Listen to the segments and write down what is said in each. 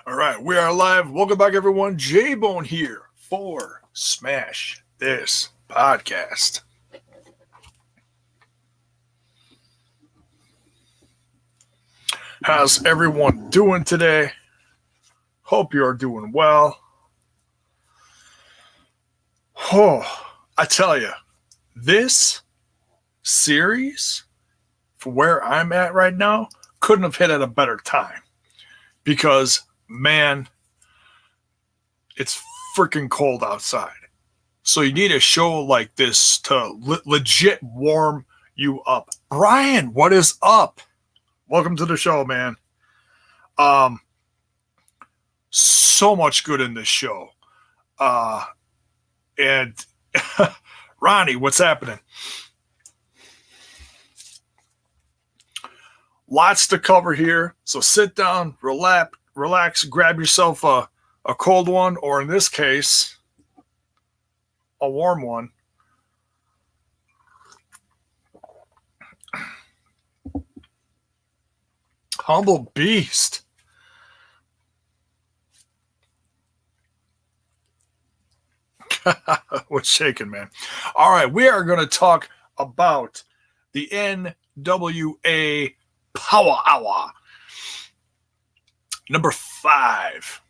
All right, we are live. Welcome back, everyone. J-Bone here for Smash This Podcast. How's everyone doing today? Hope you are doing well. Oh, I tell you, this series, for where I'm at right now, couldn't have hit at a better time. Because, man, it's freaking cold outside. So you need a show like this to legit warm you up. Brian, what is up? Welcome to the show, man. So much good in this show. And Ronnie, what's happening? Lots to cover here. So sit down, relax, grab yourself a cold one, or in this case, a warm one. Humble beast. What's shaking, man? All right, we are going to talk about the NWA Power Hour. Number 5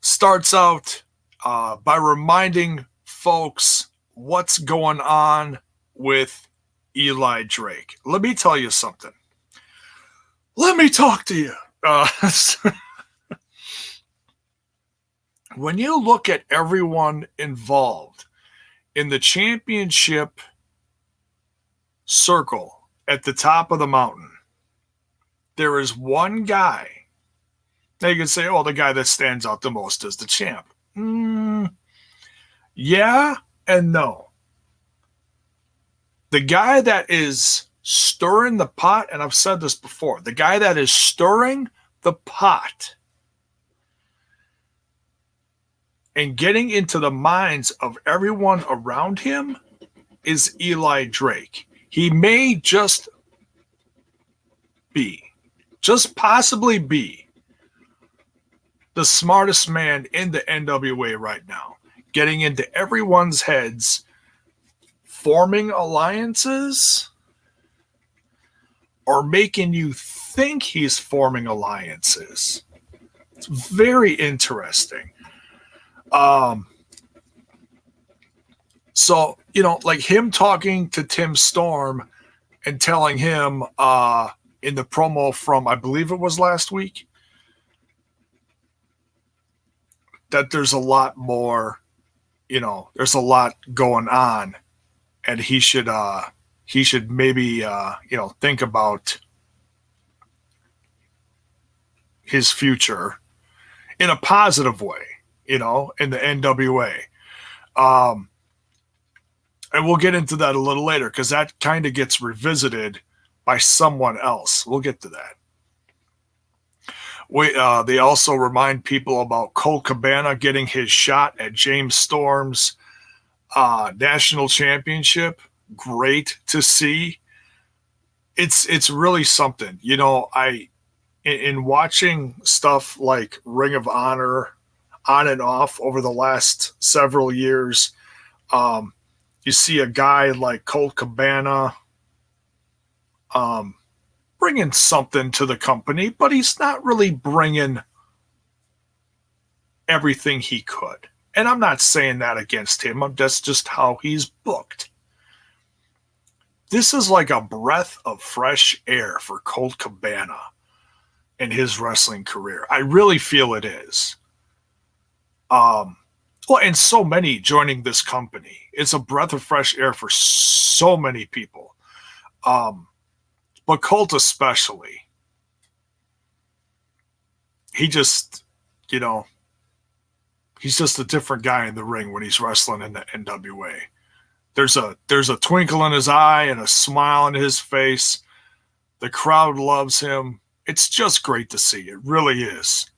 starts out by reminding folks what's going on with Eli Drake. Let me tell you something. Let me talk to you. When you look at everyone involved in the championship circle at the top of the mountain, there is one guy. Now you can say, oh, the guy that stands out the most is the champ. Yeah and no. The guy that is stirring the pot, and I've said this before, the guy that is stirring the pot and getting into the minds of everyone around him is Eli Drake. He may just possibly be the smartest man in the NWA right now, getting into everyone's heads, forming alliances, or making you think he's forming alliances. It's very interesting. So, like him talking to Tim Storm and telling him in the promo from, I believe it was last week, that there's a lot more, there's a lot going on, and he should maybe, think about his future in a positive way, in the NWA. And we'll get into that a little later because that kind of gets revisited by someone else. We'll get to that. They also remind people about Colt Cabana getting his shot at James Storm's national championship. Great to see. It's really something. In watching stuff like Ring of Honor on and off over the last several years, you see a guy like Colt Cabana bringing something to the company, but he's not really bringing everything he could. And I'm not saying that against him. That's just how he's booked. This is like a breath of fresh air for Colt Cabana in his wrestling career. I really feel it is. And so many joining this company. It's a breath of fresh air for so many people. But Colt especially. He just, he's just a different guy in the ring when he's wrestling in the NWA. There's a twinkle in his eye and a smile on his face. The crowd loves him. It's just great to see. It really is.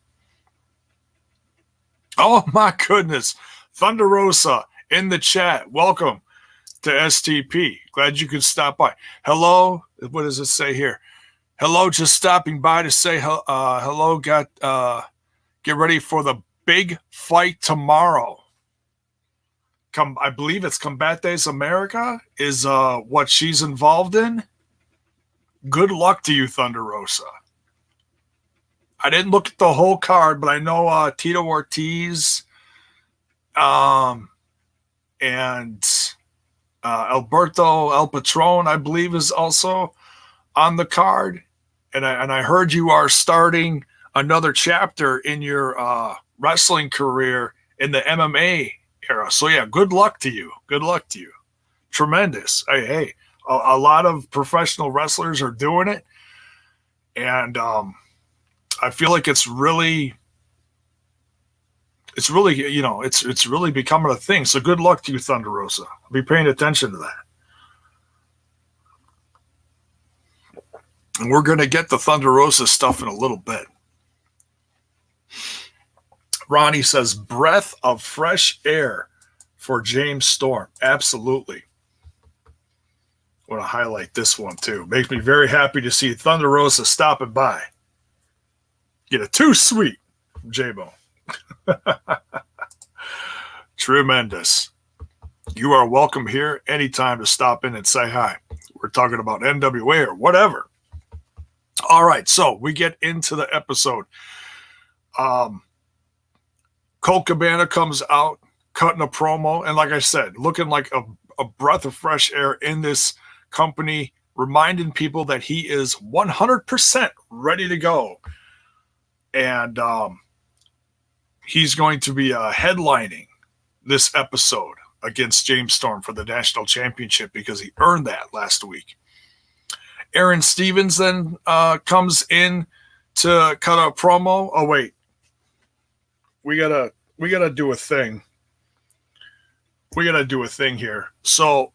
Oh my goodness. Thunder Rosa in the chat. Welcome to STP. Glad you could stop by. Hello. What does it say here? Hello, just stopping by to say hello. Get ready for the big fight tomorrow. I believe it's Combates America is what she's involved in. Good luck to you, Thunder Rosa. I didn't look at the whole card, but I know Tito Ortiz and Alberto El Patron, I believe, is also on the card. And I heard you are starting another chapter in your wrestling career in the MMA era. So, yeah, good luck to you. Good luck to you. Tremendous. Hey, a lot of professional wrestlers are doing it. And I feel like it's really, it's really becoming a thing. So good luck to you, Thunder Rosa. I'll be paying attention to that. And we're going to get the Thunder Rosa stuff in a little bit. Ronnie says, breath of fresh air for James Storm. Absolutely. I want to highlight this one, too. Makes me very happy to see Thunder Rosa stopping by. Get a too sweet from J-Bone. Tremendous. You are welcome here anytime to stop in and say hi. We're talking about NWA or whatever. All right, so we get into the episode. Colt Cabana comes out, cutting a promo, and like I said, looking like a breath of fresh air in this company, reminding people that he is 100% ready to go. And he's going to be headlining this episode against James Storm for the national championship because he earned that last week. Aaron Stevens then comes in to cut a promo. Oh, wait. We gotta do a thing. We gotta do a thing here. So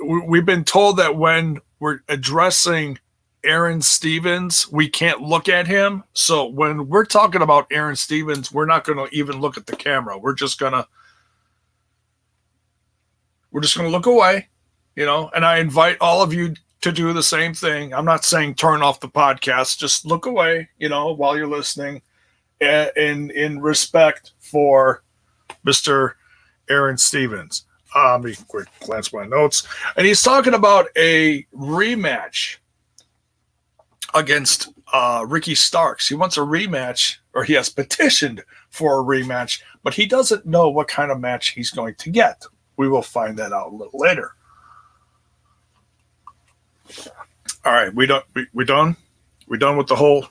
we've been told that when we're addressing Aaron Stevens, we can't look at him. So when we're talking about Aaron Stevens, we're not going to even look at the camera. We're just gonna look away, and I invite all of you to do the same thing. I'm not saying turn off the podcast, just look away, while you're listening, in respect for Mr. Aaron Stevens. Let me quick glance at my notes. And he's talking about a rematch against Ricky Starks. He wants a rematch, or he has petitioned for a rematch, but he doesn't know what kind of match he's going to get. We will find that out a little later. All right, we done with the whole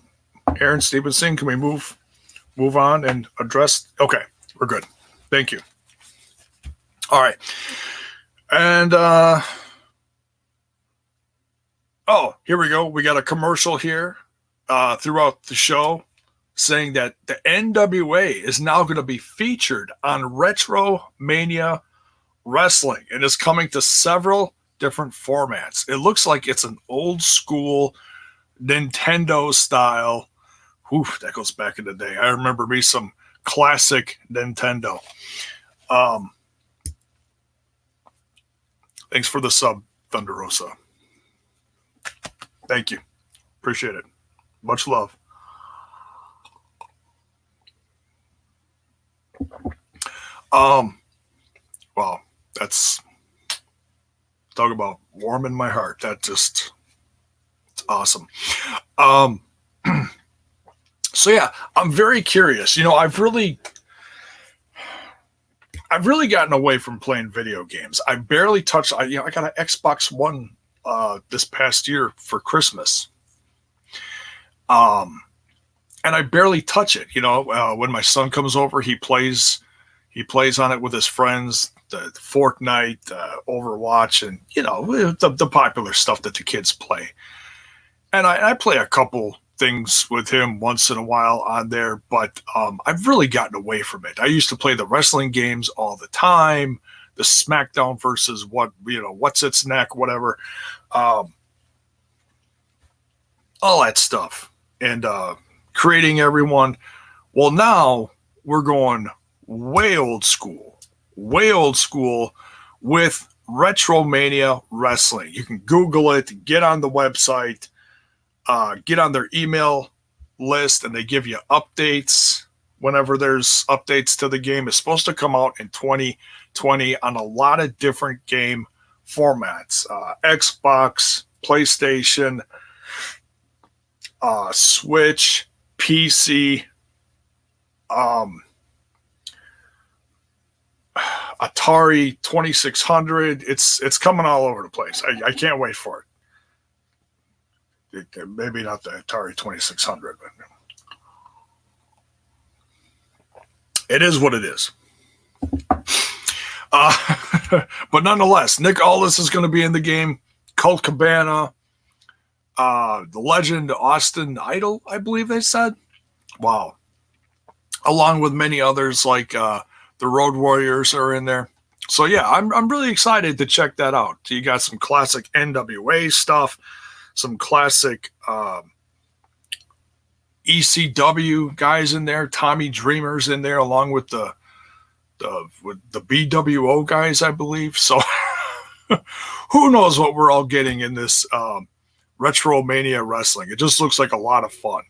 Aaron Stevens thing. Can we move on and address? Okay, we're good. Thank you. All right, and here we go. We got a commercial here throughout the show saying that the NWA is now going to be featured on Retro Mania Wrestling and is coming to several different formats. It looks like it's an old school Nintendo style. Whew, that goes back in the day. I remember me some classic Nintendo. Thanks for the sub, Thunder Rosa. Thank you. Appreciate it. Much love. Well, that's talk about warming my heart. It's awesome. So yeah, I'm very curious. I've really gotten away from playing video games. I barely touched. I got an Xbox One this past year for Christmas. And I barely touch it. When my son comes over, he plays on it with his friends, the Fortnite, Overwatch, and the popular stuff that the kids play. And I play a couple things with him once in a while on there, but I've really gotten away from it. I used to play the wrestling games all the time, the SmackDown versus what's its neck, whatever, all that stuff, and creating everyone. Well, now we're going way old school with Retromania Wrestling. You can Google it, get on the website. get on their email list, and they give you updates whenever there's updates to the game. It's supposed to come out in 2020 on a lot of different game formats, Xbox, PlayStation, Switch, PC, Atari 2600. It's coming all over the place. I can't wait for it. Maybe not the Atari 2600, but it is what it is. But nonetheless, Nick Aldis is going to be in the game. Colt Cabana, the legend Austin Idol, I believe they said. Wow. Along with many others like the Road Warriors are in there. So yeah, I'm really excited to check that out. You got some classic NWA stuff, some classic ECW guys in there. Tommy Dreamer's in there, along with the BWO guys, I believe. So who knows what we're all getting in this Retromania Wrestling. It just looks like a lot of fun.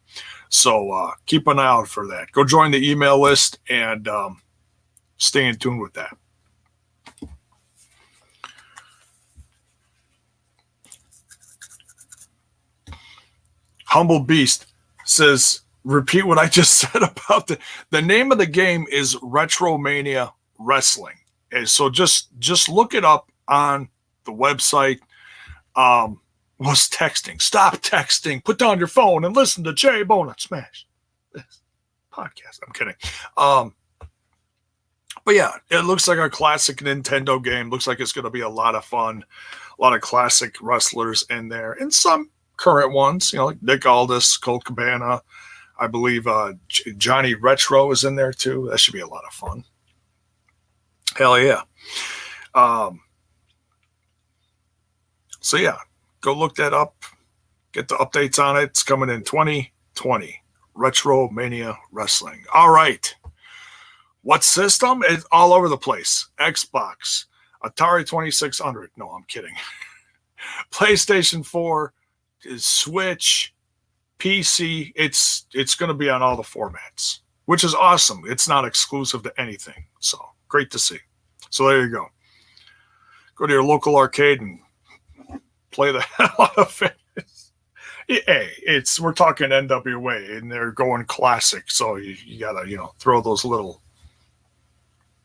So keep an eye out for that. Go join the email list and stay in tune with that. Humble Beast says, repeat what I just said about the name of the game is Retromania Wrestling. And so just look it up on the website. Was texting. Stop texting. Put down your phone and listen to Jay Bonut Smash this podcast. I'm kidding. But yeah, it looks like a classic Nintendo game. Looks like it's going to be a lot of fun. A lot of classic wrestlers in there, and some current ones. You know, like Nick Aldis, Colt Cabana. I believe Johnny Retro is in there too. That should be a lot of fun. Hell yeah. So yeah. Go look that up. Get the updates on it. It's coming in 2020. Retromania Wrestling. All right. What system? It's all over the place. Xbox, Atari 2600. No, I'm kidding. PlayStation 4, Switch, PC. It's going to be on all the formats, which is awesome. It's not exclusive to anything. So great to see. So there you go. Go to your local arcade and play the hell out of it. Hey, we're talking NWA and they're going classic, so you gotta throw those little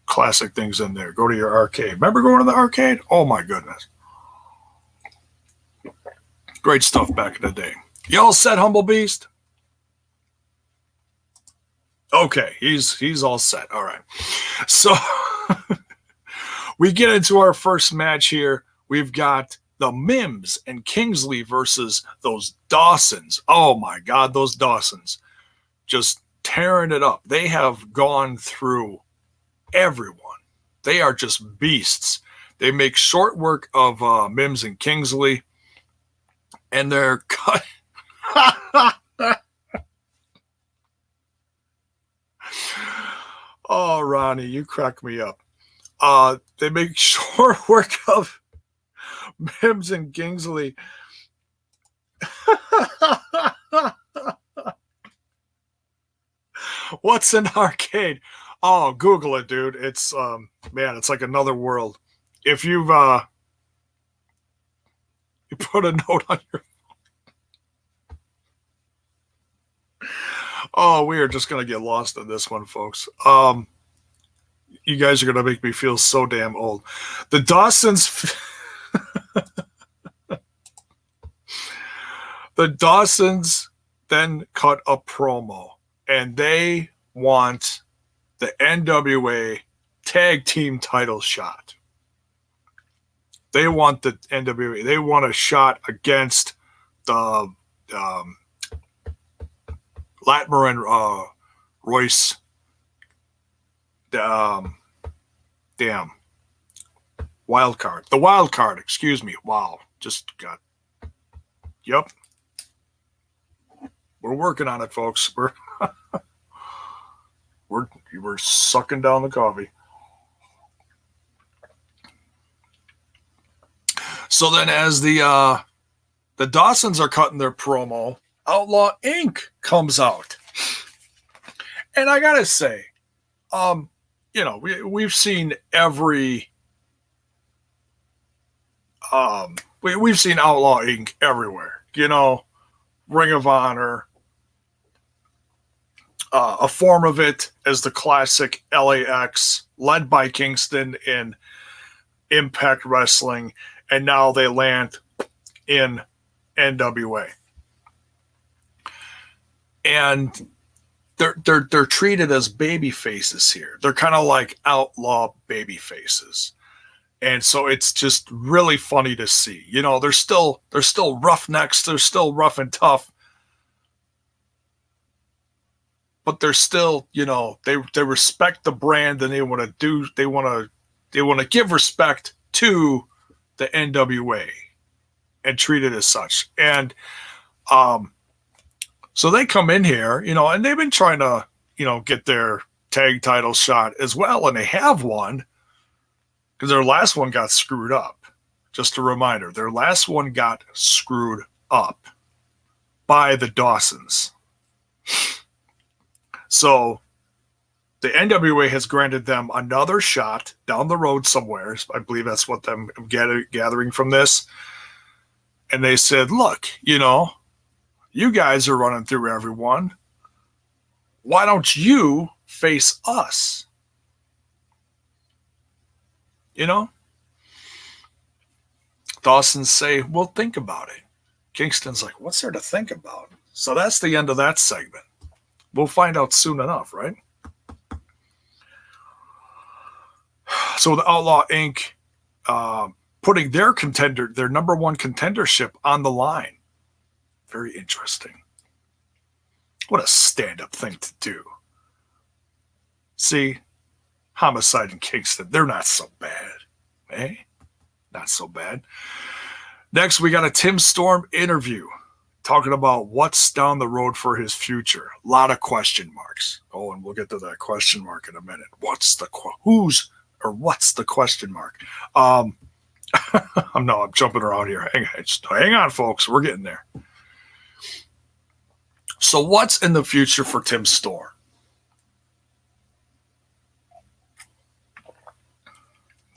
classic things in there. Go to your arcade. Remember going to the arcade? Oh my goodness, great stuff back in the day. You all set, Humble Beast? Okay, he's all set. All right, so we get into our first match here. We've got the Mims and Kingsley versus those Dawsons. Oh my God, those Dawsons just tearing it up. They have gone through everyone. They are just beasts. They make short work of Mims and Kingsley, and they're cut. Oh, Ronnie, you crack me up. They make short work of Mims and Kingsley. What's an arcade? Oh, Google it, dude. It's man, it's like another world. If you've you put a note on your phone. Oh, we are just gonna get lost in this one, folks. You guys are gonna make me feel so damn old. The Dawsons. The Dawsons then cut a promo, and they want the NWA tag team title shot. They want the NWA. They want a shot against the Latimer and Royce. Damn. Wild card. The wild card, excuse me. Wow. Just got. Yep. We're working on it, folks. We're sucking down the coffee. So then as the Dawsons are cutting their promo, Outlaw Inc. comes out. And I gotta say, we've seen every we've seen Outlaw Inc. everywhere. Ring of Honor, a form of it as the classic LAX, led by Kingston in Impact Wrestling, and now they land in NWA. And they're treated as baby faces here. They're kind of like outlaw baby faces. And so it's just really funny to see. They're still roughnecks, they're still rough and tough. But they're still, they respect the brand, and they want to give respect to the NWA and treat it as such. And so they come in here, and they've been trying to, get their tag title shot as well, and they have one because their last one got screwed up. Just a reminder, their last one got screwed up by the Dawsons. So the NWA has granted them another shot down the road somewhere. I believe that's what I'm gathering from this. And they said, look, you guys are running through everyone. Why don't you face us? Dawson's say, well, think about it. Kingston's like, what's there to think about? So that's the end of that segment. We'll find out soon enough, right? So the Outlaw Inc. Putting their number one contendership on the line. Very interesting. What a stand-up thing to do. See, Homicide and Kingston, they're not so bad. Eh? Not so bad. Next, we got a Tim Storm interview talking about what's down the road for his future. A lot of question marks. Oh, and we'll get to that question mark in a minute. What's the question mark? I'm jumping around here. Hang on, folks. We're getting there. So what's in the future for Tim Storm?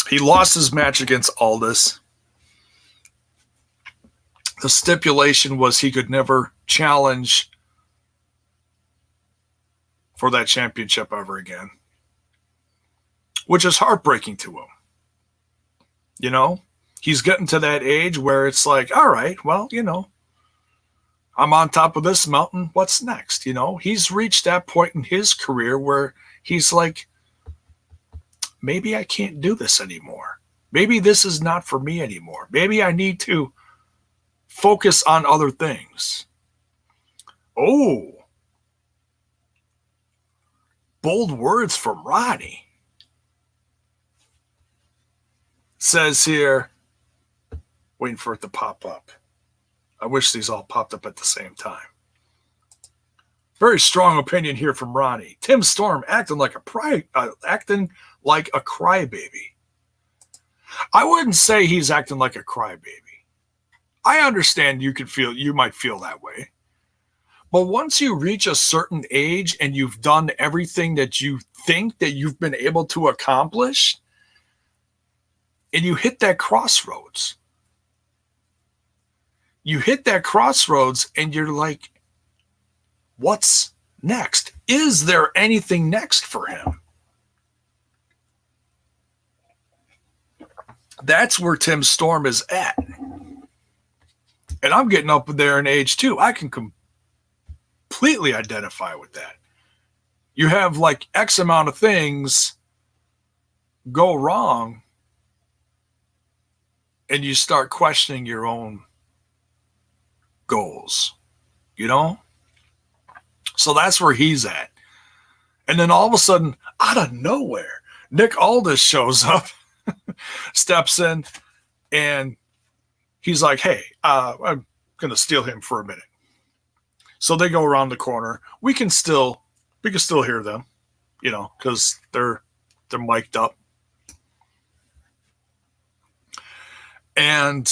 He lost his match against Aldis. The stipulation was he could never challenge for that championship ever again, which is heartbreaking to him. He's getting to that age where it's like, all right, well, I'm on top of this mountain. What's next? He's reached that point in his career where he's like, maybe I can't do this anymore. Maybe this is not for me anymore. Maybe I need to focus on other things. Oh, bold words from Ronnie. Says here, waiting for it to pop up. I wish these all popped up at the same time. Very strong opinion here from Ronnie. Tim Storm acting like a crybaby. I wouldn't say he's acting like a crybaby. I understand you might feel that way. But once you reach a certain age and you've done everything that you think that you've been able to accomplish, and you hit that crossroads. And you're like, what's next? Is there anything next for him? That's where Tim Storm is at. And I'm getting up there in age too. I can completely identify with that. You have like X amount of things go wrong, and you start questioning your own goals, So that's where he's at. And then all of a sudden, out of nowhere, Nick Aldis shows up, steps in, and he's like, hey, I'm going to steal him for a minute. So they go around the corner. We can still hear them, because they're mic'd up. And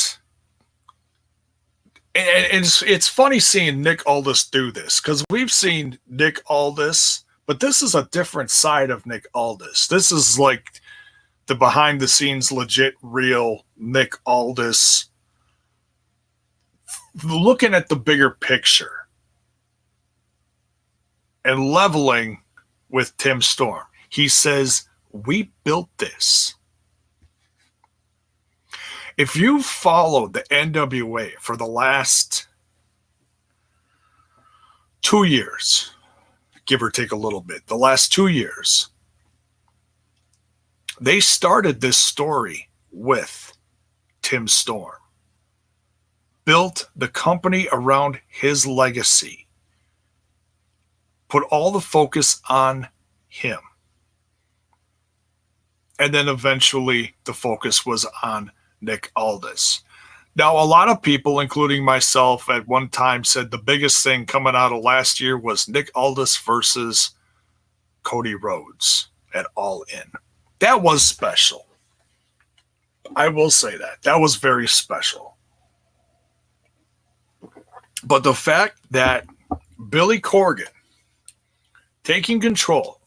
And it's funny seeing Nick Aldis do this because we've seen Nick Aldis, but this is a different side of Nick Aldis. This is like the behind the scenes, legit, real Nick Aldis, looking at the bigger picture and leveling with Tim Storm. He says, "We built this." If you've followed the NWA for the last 2 years, give or take a little bit, the last 2 years, they started this story with Tim Storm, built the company around his legacy, put all the focus on him. And then eventually the focus was on Nick Aldis. Now, a lot of people, including myself, at one time said the biggest thing coming out of last year was Nick Aldis versus Cody Rhodes at All In. That was special. I will say that. That was very special. But the fact that Billy Corgan taking control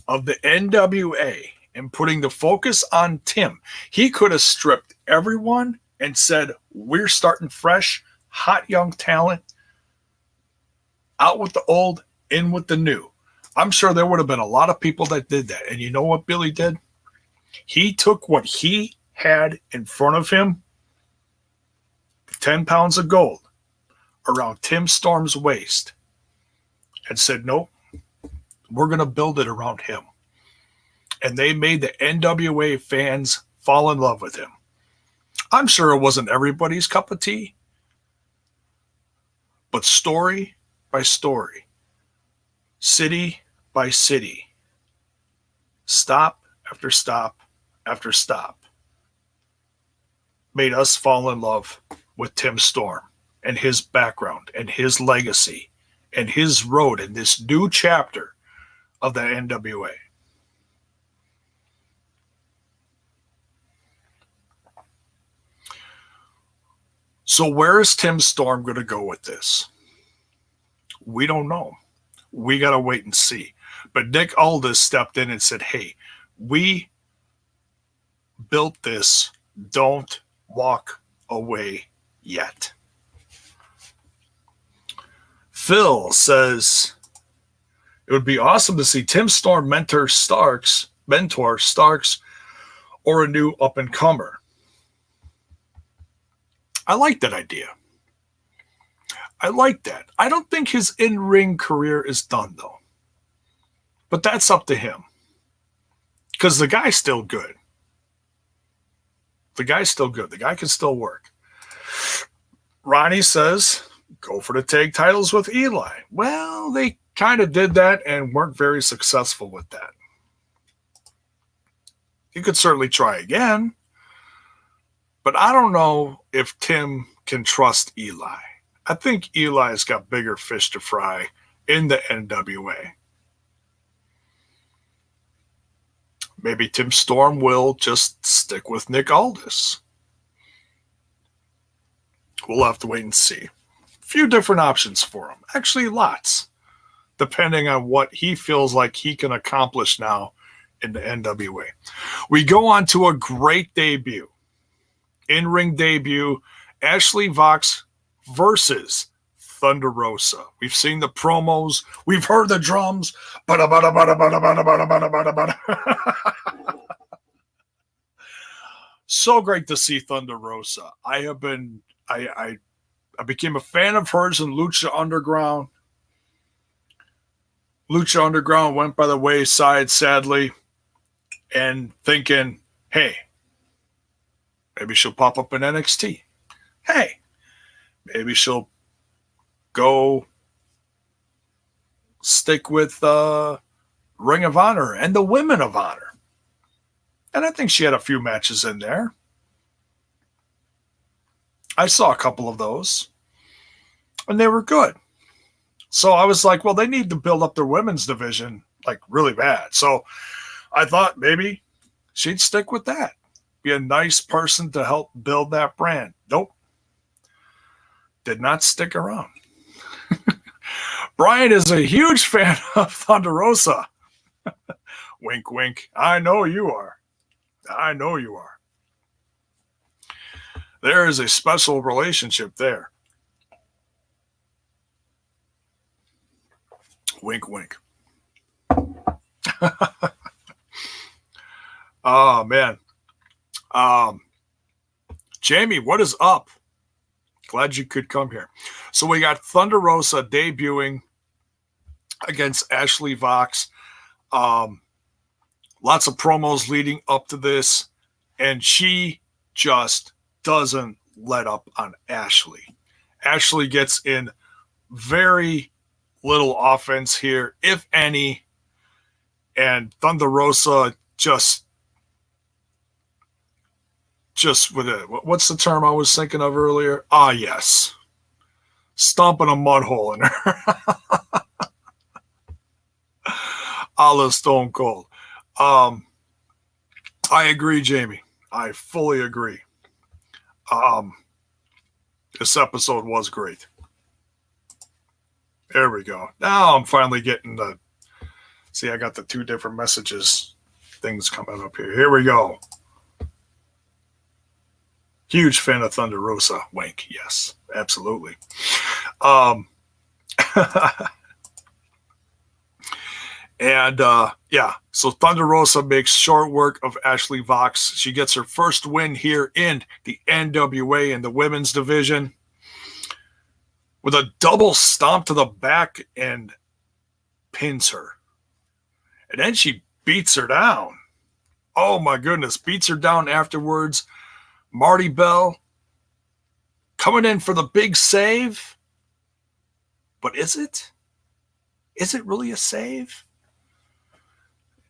of the NWA and putting the focus on Tim, he could have stripped everyone and said, we're starting fresh, hot young talent, out with the old, in with the new. I'm sure there would have been a lot of people that did that. And you know what Billy did? He took what he had in front of him, 10 pounds of gold, around Tim Storm's waist, and said, nope, we're going to build it around him. And they made the NWA fans fall in love with him. I'm sure it wasn't everybody's cup of tea, but story by story, city by city, stop after stop after stop, made us fall in love with Tim Storm and his background and his legacy and his road in this new chapter of the NWA. So where is Tim Storm going to go with this? We don't know. We got to wait and see. But Nick Aldis stepped in and said, hey, we built this. Don't walk away yet. Phil says, it would be awesome to see Tim Storm mentor Starks, or a new up-and-comer. I like that idea. I like that. I don't think his in-ring career is done, though. But that's up to him. Because the guy's still good. The guy's still good. The guy can still work. Ronnie says, go for the tag titles with Eli. Well, they kind of did that and weren't very successful with that. You could certainly try again. But I don't know if Tim can trust Eli. I think Eli's got bigger fish to fry in the NWA. Maybe Tim Storm will just stick with Nick Aldis. We'll have to wait and see. A few different options for him. Actually, lots. Depending on what he feels like he can accomplish now in the NWA. We go on to a great debut. In-ring debut, Ashley Vox versus Thunder Rosa. We've seen the promos. We've heard the drums. So great to see Thunder Rosa. I became a fan of hers in Lucha Underground. Lucha Underground went by the wayside, sadly, and thinking, hey, maybe she'll pop up in NXT. Hey, maybe she'll go stick with Ring of Honor and the Women of Honor. And I think she had a few matches in there. I saw a couple of those. And they were good. So I was like, well, they need to build up their women's division like really bad. So I thought maybe she'd stick with that. Be a nice person to help build that brand. Nope. did not stick around. Brian is a huge fan of Thunder Rosa. Wink, wink. I know you are. I know you are. There is a special relationship there. Wink, wink. Oh, man. Jamie, what is up? Glad you could come here. So we got Thunder Rosa debuting against Ashley Vox. Lots of promos leading up to this, and she just doesn't let up on Ashley. Ashley gets in very little offense here, if any, and Thunder Rosa just with it. What's the term I was thinking of earlier? Ah, yes. Stomping a mud hole in her. A la Stone Cold. I agree, Jamie. I fully agree. This episode was great. There we go. Now I'm finally getting the... See, I got the two different messages things coming up here. Here we go. Huge fan of Thunder Rosa. Wink. Yes, absolutely. So Thunder Rosa makes short work of Ashley Vox. She gets her first win here in the NWA in the women's division with a double stomp to the back and pins her. And then she beats her down. Oh my goodness, beats her down afterwards. Marty Bell coming in for the big save. But is it? Is it really a save?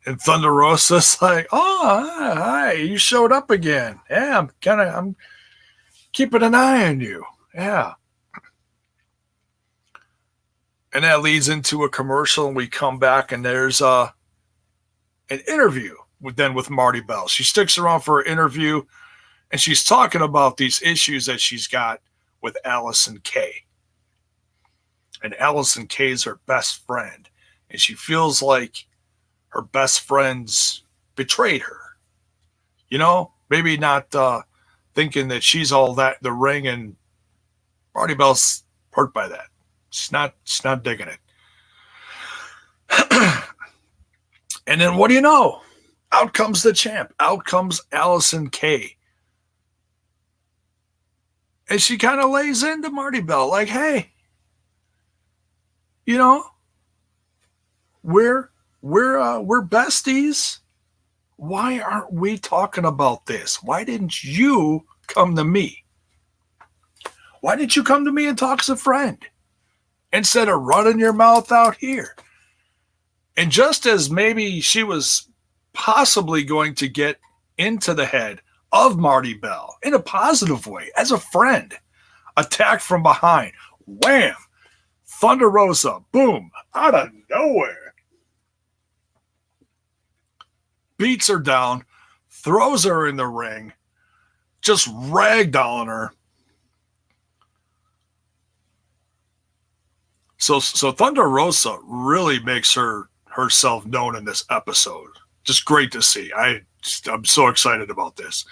And Thunder Rosa's like, oh, hi, you showed up again. Yeah, I'm keeping an eye on you. Yeah. And that leads into a commercial, and we come back, and there's an interview with Marty Bell. She sticks around for an interview, and she's talking about these issues that she's got with Allison Kay. And Allison Kay is her best friend, and she feels like her best friends betrayed her. You know, maybe not thinking that she's all that in the ring, and Marty Bell's hurt by that. She's not digging it. And then what do you know? Out comes the champ. Out comes Allison Kay. And she kind of lays into Marty Bell like, hey, you know, we're besties. Why aren't we talking about this? Why didn't you come to me? Why didn't you come to me and talk as a friend instead of running your mouth out here? And just as maybe she was possibly going to get into the head of Marty Bell in a positive way, as a friend, attacked from behind, wham, Thunder Rosa, boom, out of nowhere, beats her down, throws her in the ring, just ragdolling her. So Thunder Rosa really makes herself known in this episode. Just great to see. I'm so excited about this.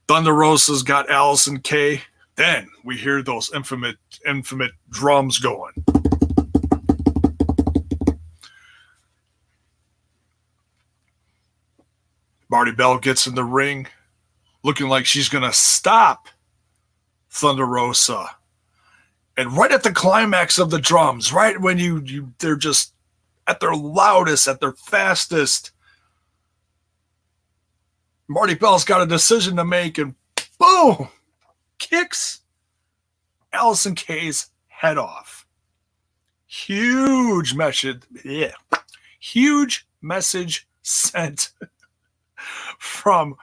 Thunder Rosa's got Allison Kay. Then we hear those infamous drums going. Marty Bell gets in the ring, looking like she's going to stop Thunder Rosa. And right at the climax of the drums, right when they're just at their loudest, at their fastest, Marty Bell's got a decision to make, and boom, kicks Allison Kay's head off. Huge message sent from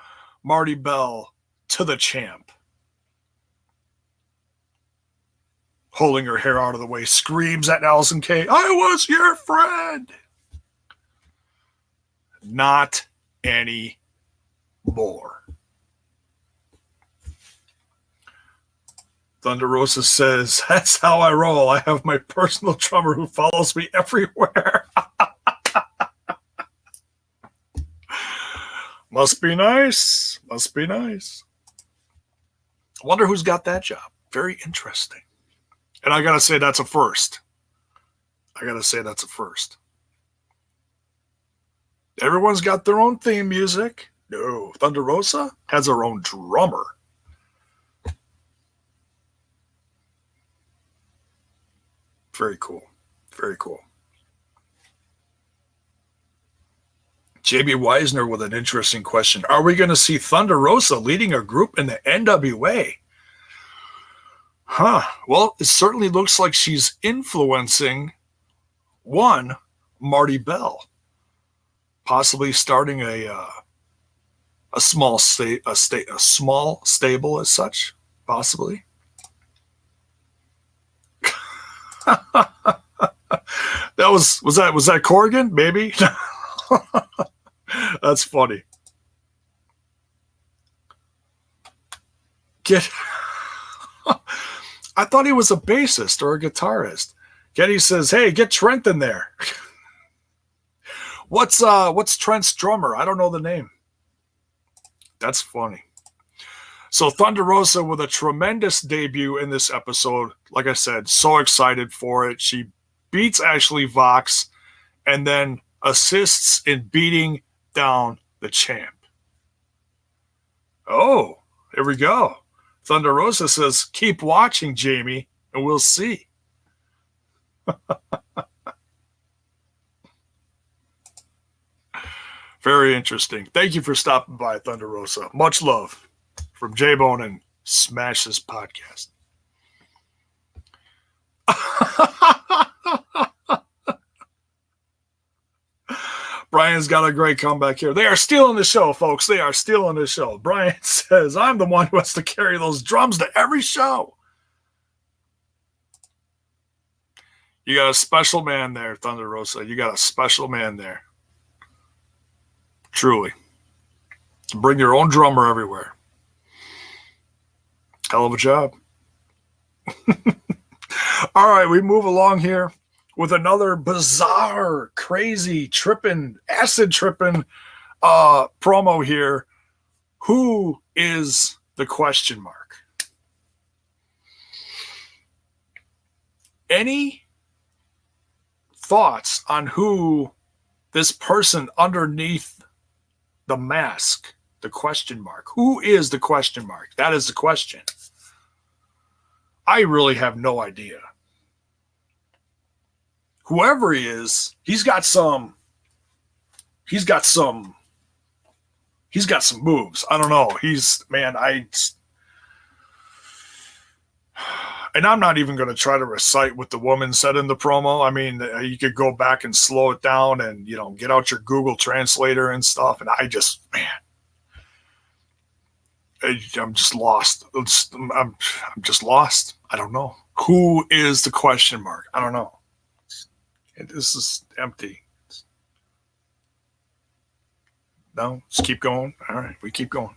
Marty Bell to the champ. Holding her hair out of the way, screams at Allison Kay, I was your friend. Not anymore. Thunder Rosa says, that's how I roll. I have my personal drummer who follows me everywhere. Must be nice. Must be nice. I wonder who's got that job. Very interesting. And I got to say, that's a first. Everyone's got their own theme music. No, Thunder Rosa has her own drummer. Very cool. Very cool. JB Weisner with an interesting question. Are we going to see Thunder Rosa leading a group in the NWA? Well, it certainly looks like she's influencing one Marty Bell, possibly starting a small stable as such, possibly. Was that Corgan? Maybe. That's funny. I thought he was a bassist or a guitarist. Getty says, "Hey, get Trent in there." What's Trent's drummer? I don't know the name. That's funny. So Thunder Rosa with a tremendous debut in this episode. Like I said, so excited for it. She beats Ashley Vox and then assists in beating down the champ. Oh, here we go. Thunder Rosa says, keep watching, Jamie, and we'll see. Very interesting. Thank you for stopping by, Thunder Rosa. Much love from J-Bone and Smash This Podcast. Brian's got a great comeback here. They are stealing the show, folks. They are stealing the show. Brian says, I'm the one who has to carry those drums to every show. You got a special man there, Thunder Rosa. You got a special man there. Truly. Bring your own drummer everywhere. Hell of a job. All right, we move along here with another bizarre, crazy, acid tripping promo here. Who is the question mark? Any thoughts on who this person underneath the mask, the question mark? Who is the question mark? That is the question. I really have no idea. Whoever he is, he's got some moves. I don't know. And I'm not even going to try to recite what the woman said in the promo. I mean, you could go back and slow it down and, get out your Google Translator and stuff. And I'm just lost. I'm just lost. I don't know. Who is the question mark? I don't know. This is empty. No, just keep going. All right, we keep going.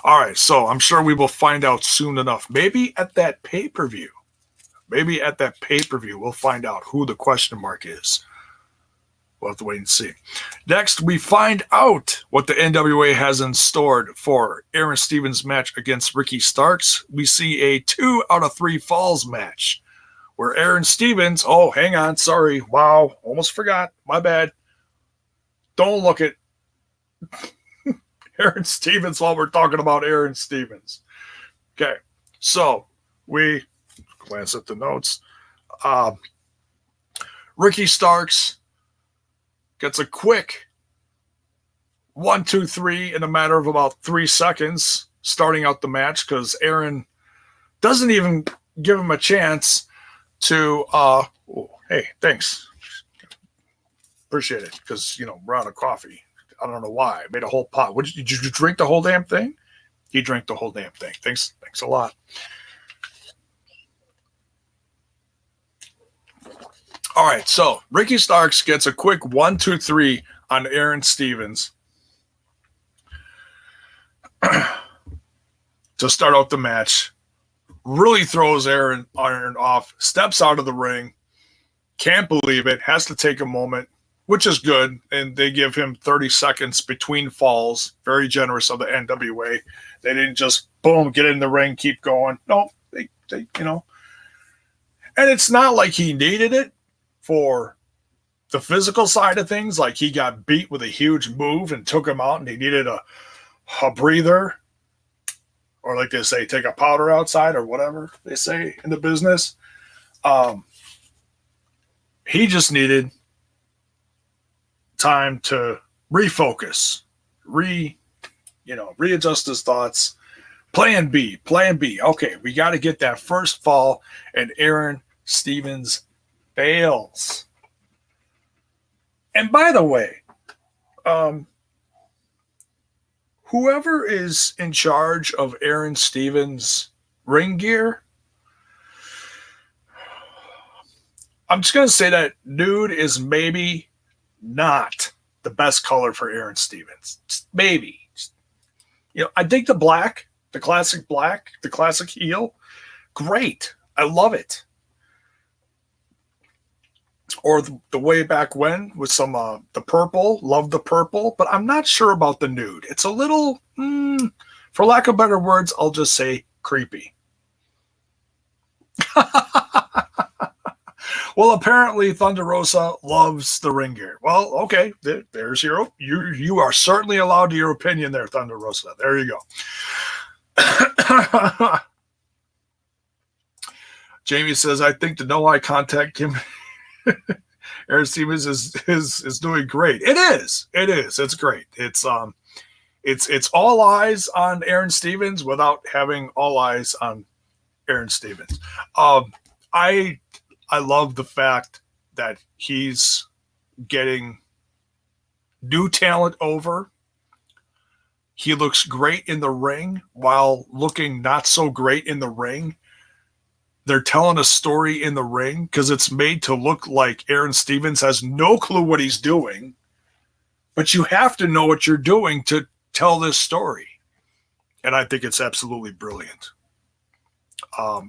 All right, so I'm sure we will find out soon enough. Maybe at that pay-per-view. We'll find out who the question mark is. We'll have to wait and see. Next, we find out what the NWA has in store for Aaron Stevens' match against Ricky Starks. We see a 2 out of 3 falls match where Aaron Stevens, oh, hang on, sorry. Wow, almost forgot. My bad. Don't look at Aaron Stevens while we're talking about Aaron Stevens. Okay, so we glance at the notes. Ricky Starks gets a quick 1, 2, 3 in a matter of about 3 seconds starting out the match because Aaron doesn't even give him a chance to, hey, thanks. Appreciate it because, we're out of coffee. I don't know why. I made a whole pot. Did you drink the whole damn thing? He drank the whole damn thing. Thanks a lot. All right, so Ricky Starks gets a quick 1, 2, 3 on Aaron Stevens to start out the match. really throws Aaron off, steps out of the ring, can't believe it, has to take a moment, which is good, and they give him 30 seconds between falls. Very generous of the NWA. They didn't just, boom, get in the ring, keep going. No, they and it's not like he needed it for the physical side of things, like he got beat with a huge move and took him out and he needed a breather, or like they say, take a powder outside or whatever they say in the business. He just needed time to refocus, readjust his thoughts. Plan B. Okay, we got to get that first fall, and Aaron Stevens fails. And by the way, whoever is in charge of Aaron Stevens' ring gear, I'm just going to say that nude is maybe not the best color for Aaron Stevens. Just maybe. I think the black, the classic heel, great. I love it. Or the way back when with some the purple, love the purple, but I'm not sure about the nude. It's a little, for lack of better words, I'll just say creepy. Well, apparently Thunder Rosa loves the ring gear. Well, okay, there's you are certainly allowed to your opinion there, Thunder Rosa. There you go. Jamie says, I think the no eye contact him Aaron Stevens is doing great. It is. It's great. It's all eyes on Aaron Stevens without having all eyes on Aaron Stevens. I love the fact that he's getting new talent over. He looks great in the ring while looking not so great in the ring. They're telling a story in the ring because it's made to look like Aaron Stevens has no clue what he's doing, but you have to know what you're doing to tell this story. And I think it's absolutely brilliant.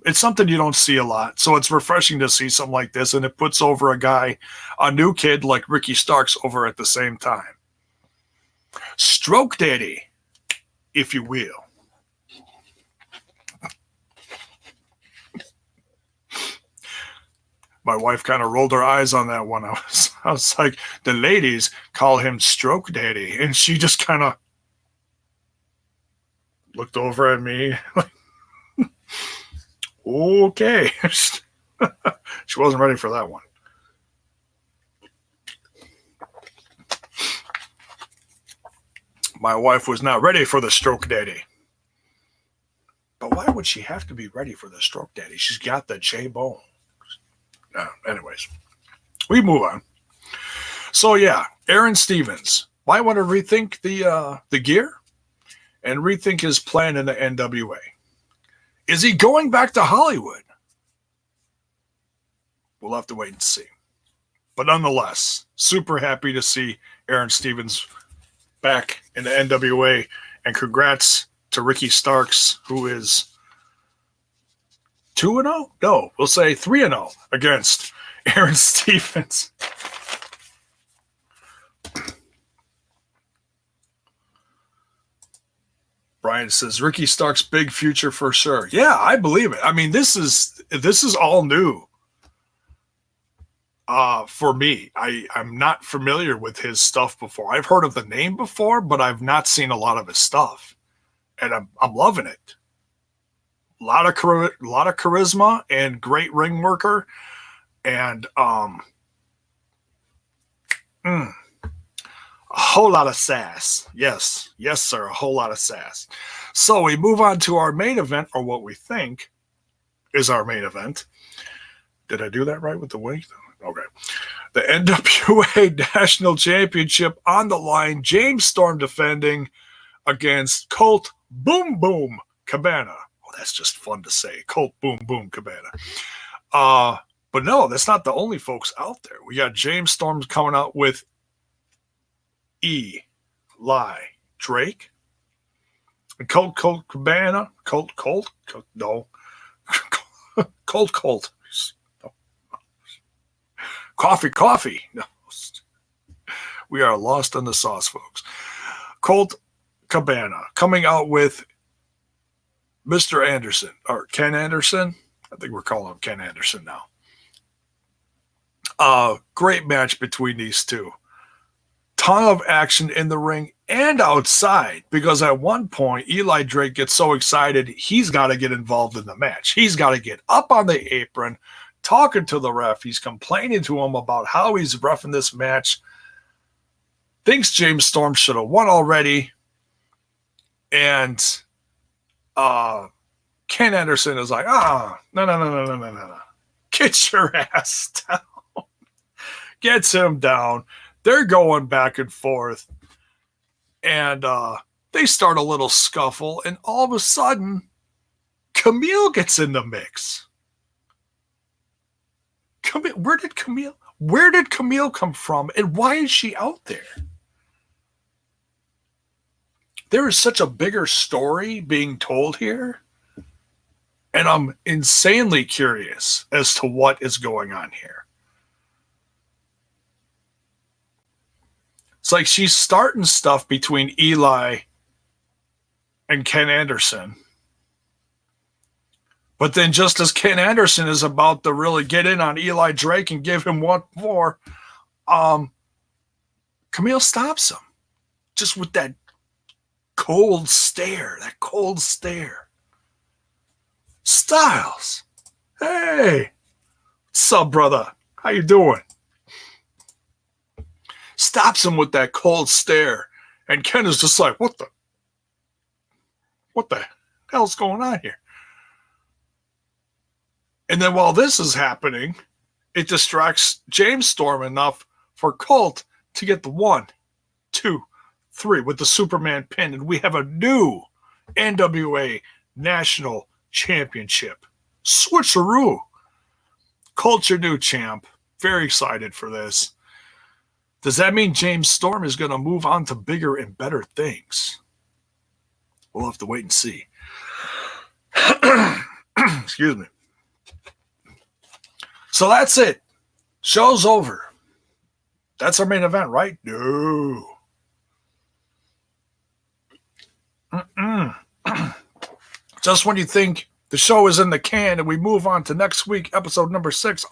It's something you don't see a lot, so it's refreshing to see something like this, and it puts over a new kid like Ricky Starks over at the same time. Stroke Daddy, if you will. My wife kind of rolled her eyes on that one. I was like, the ladies call him Stroke Daddy, and she just kind of looked over at me like, okay. She wasn't ready for that one. My wife was not ready for the Stroke Daddy. But why would she have to be ready for the Stroke Daddy? She's got the J-Bone. Anyways, we move on. So yeah, Aaron Stevens might want to rethink the gear and rethink his plan in the NWA. Is he going back to Hollywood? We'll have to wait and see. But nonetheless, super happy to see Aaron Stevens back in the NWA, and congrats to Ricky Starks, who is 2-0? No, we'll say 3-0 against Aaron Stevens. Brian says, Ricky Starks' big future for sure. Yeah, I believe it. I mean, this is all new for me. I'm not familiar with his stuff before. I've heard of the name before, but I've not seen a lot of his stuff. And I'm loving it. A lot of charisma and great ring worker. And a whole lot of sass. Yes, sir, a whole lot of sass. So we move on to our main event, or what we think is our main event. Did I do that right with the wing? Okay. The NWA National Championship on the line. James Storm defending against Colt Boom Boom Cabana. Oh, that's just fun to say. Colt Boom Boom Cabana. But no, that's not the only folks out there. We got James Storm coming out with Eli Drake. And Colt Cabana. No. Colt. Coffee. No. We are lost in the sauce, folks. Colt Cabana coming out with Mr. Anderson, or Ken Anderson. I think we're calling him Ken Anderson now. Great match between these two. Ton of action in the ring and outside, because at one point Eli Drake gets so excited he's got to get involved in the match. He's got to get up on the apron, talking to the ref. He's complaining to him about how he's reffing this match. Thinks James Storm should have won already. And Ken Anderson is like, no. Get your ass down. Gets him down. They're going back and forth. And they start a little scuffle. And all of a sudden, Camille gets in the mix. Where did Camille come from? And why is she out there? There is such a bigger story being told here. And I'm insanely curious as to what is going on here. It's like she's starting stuff between Eli and Ken Anderson. But then just as Ken Anderson is about to really get in on Eli Drake and give him one more, Camille stops him. Just with that cold stare. Styles, hey, what's up, brother? How you doing? Stops him with that cold stare. And Ken is just like, what the hell's going on here? And then while this is happening, it distracts James Storm enough for Colt to get the 1, 2, 3 with the Superman pin. And we have a new NWA National Championship. Switcheroo. Colt's your new champ. Very excited for this. Does that mean James Storm is going to move on to bigger and better things? We'll have to wait and see. Excuse me. So that's it. Show's over. That's our main event, right? No. Just when you think the show is in the can and we move on to next week, episode number 6,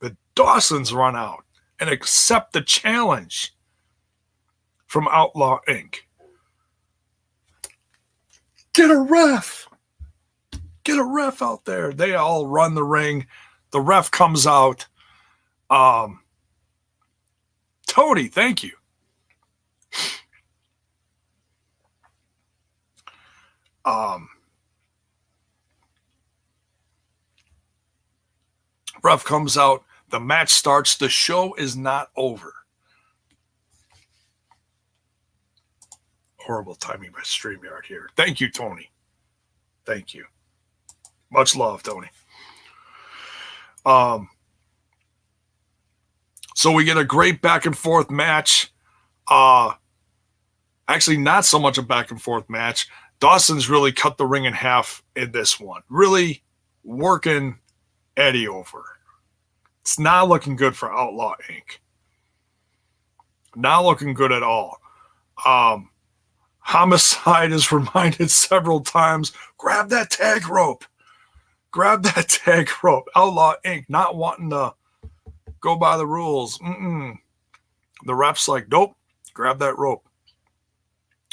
the Dawsons run out and accept the challenge from Outlaw Inc. Get a ref. Get a ref out there. They all run the ring. The ref comes out. Tony, thank you. Ref comes out. The match starts. The show is not over. Horrible timing by StreamYard here. Thank you, Tony. Thank you. Much love, Tony. So we get a great back and forth match. Actually, not so much a back and forth match. Dawson's really cut the ring in half in this one. Really working Eddie over. It's not looking good for Outlaw Inc. Not looking good at all. Homicide is reminded several times, grab that tag rope. Grab that tag rope. Outlaw Inc. not wanting to go by the rules. The ref's like, nope, grab that rope.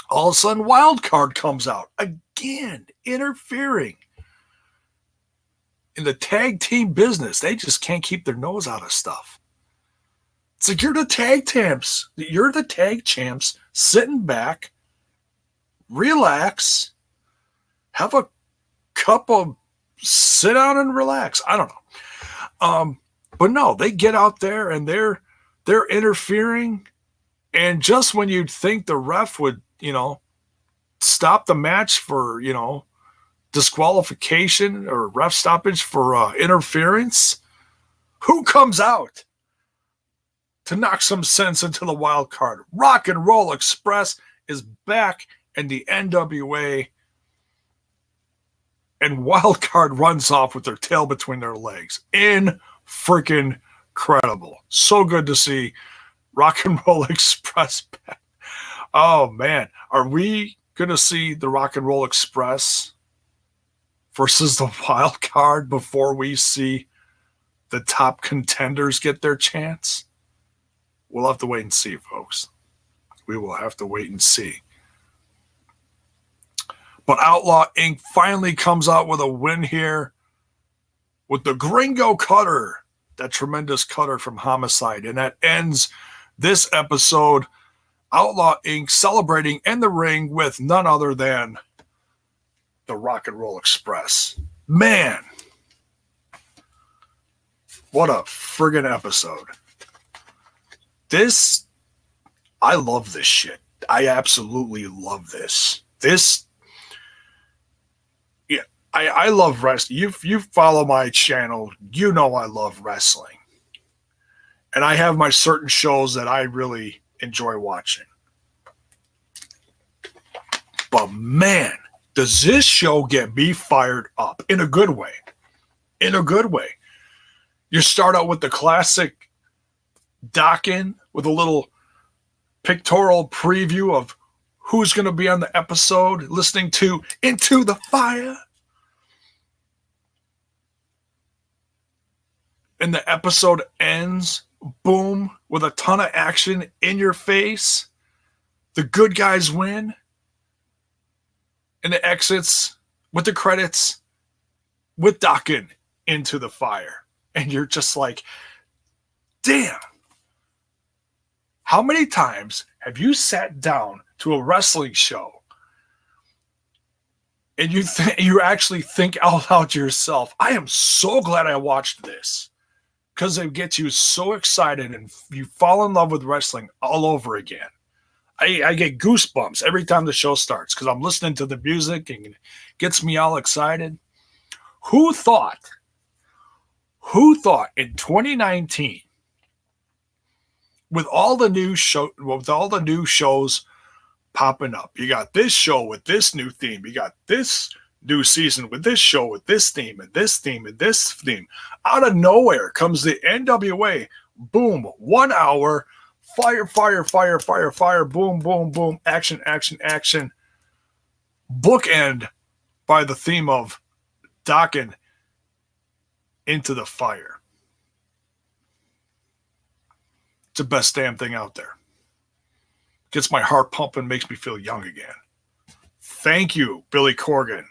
All of a sudden, Wild Card comes out. Again, interfering in the tag team business. They just can't keep their nose out of stuff. It's like, you're the tag champs. You're the tag champs sitting back, relax, have a cup of sit down and relax. I don't know. But no, they get out there and they're interfering. And just when you'd think the ref would, stop the match for, disqualification or ref stoppage for interference, who comes out to knock some sense into the Wild Card? Rock and Roll Express is back in the NWA. and Wildcard runs off with their tail between their legs. Freaking incredible. So good to see Rock and Roll Express back. Oh, man. Are we going to see the Rock and Roll Express versus the Wild Card before we see the top contenders get their chance? We'll have to wait and see, folks. We will have to wait and see. But Outlaw Inc. finally comes out with a win here with the Gringo Cutter, that tremendous cutter from Homicide. And that ends this episode. Outlaw Inc. celebrating in the ring with none other than the Rock and Roll Express. Man, what a friggin' episode. I love this shit. I absolutely love this. I love wrestling. You follow my channel, you know I love wrestling. And I have my certain shows that I really enjoy watching. But man, does this show get me fired up in a good way. In a good way. You start out with the classic dock-in with a little pictorial preview of who's going to be on the episode, listening to Into the Fire. And the episode ends, boom, with a ton of action in your face. The good guys win. And it exits with the credits with Dokken Into the Fire. And you're just like, damn. How many times have you sat down to a wrestling show and you actually think out loud to yourself, I am so glad I watched this? Because it gets you so excited and you fall in love with wrestling all over again. I get goosebumps every time the show starts because I'm listening to the music and it gets me all excited. Who thought in 2019, with all the new shows popping up, you got this show with this new theme, you got this new season with this show with this theme and this theme and this theme. Out of nowhere comes the NWA. Boom, 1 hour, fire, fire, fire, fire, fire, boom, boom, boom, action, action, action. Bookend by the theme of Dokken Into the Fire. It's the best damn thing out there. Gets my heart pumping, makes me feel young again. Thank you, Billy Corgan,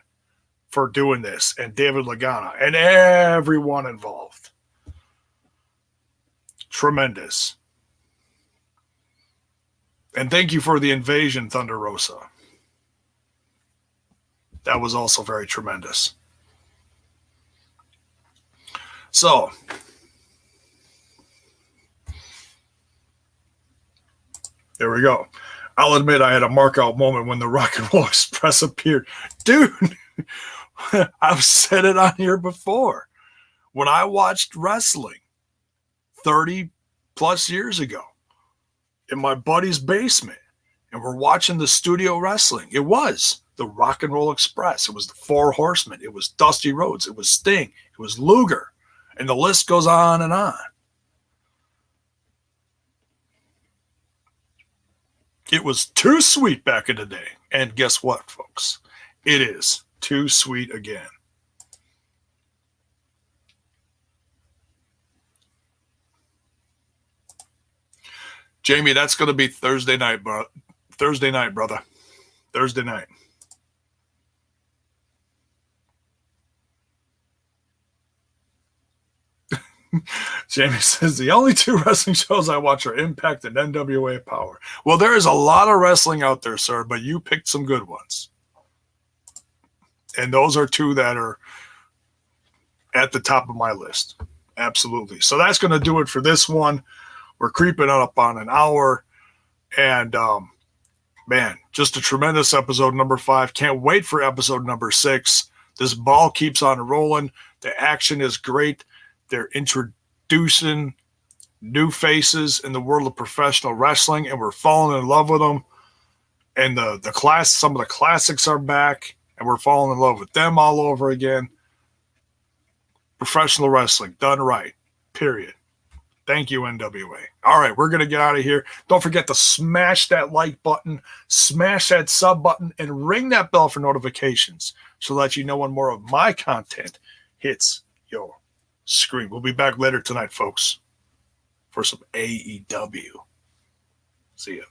for doing this, and David Lagana, and everyone involved. Tremendous. And thank you for the invasion, Thunder Rosa. That was also very tremendous. So, there we go. I'll admit I had a mark out moment when the Rock and Roll Express appeared. Dude, I've said it on here before. When I watched wrestling 30 plus years ago in my buddy's basement, and we're watching the studio wrestling, it was the Rock and Roll Express. It was the Four Horsemen. It was Dusty Rhodes. It was Sting. It was Luger. And the list goes on and on. It was too sweet back in the day. And guess what, folks? It is too sweet again. Jamie, that's going to be Thursday night, bro. Thursday night, brother. Thursday night. Jamie says, the only two wrestling shows I watch are Impact and NWA Power. Well, there is a lot of wrestling out there, sir, but you picked some good ones. And those are two that are at the top of my list. Absolutely. So that's going to do it for this one. We're creeping up on an hour. And, man, just a tremendous episode number 5. Can't wait for episode number 6. This ball keeps on rolling. The action is great. They're introducing new faces in the world of professional wrestling, and we're falling in love with them. And some of the classics are back. and we're falling in love with them all over again. Professional wrestling done right. Period. Thank you, NWA. All right, we're going to get out of here. Don't forget to smash that like button, smash that sub button, and ring that bell for notifications so that you know when more of my content hits your screen. We'll be back later tonight, folks, for some AEW. See ya.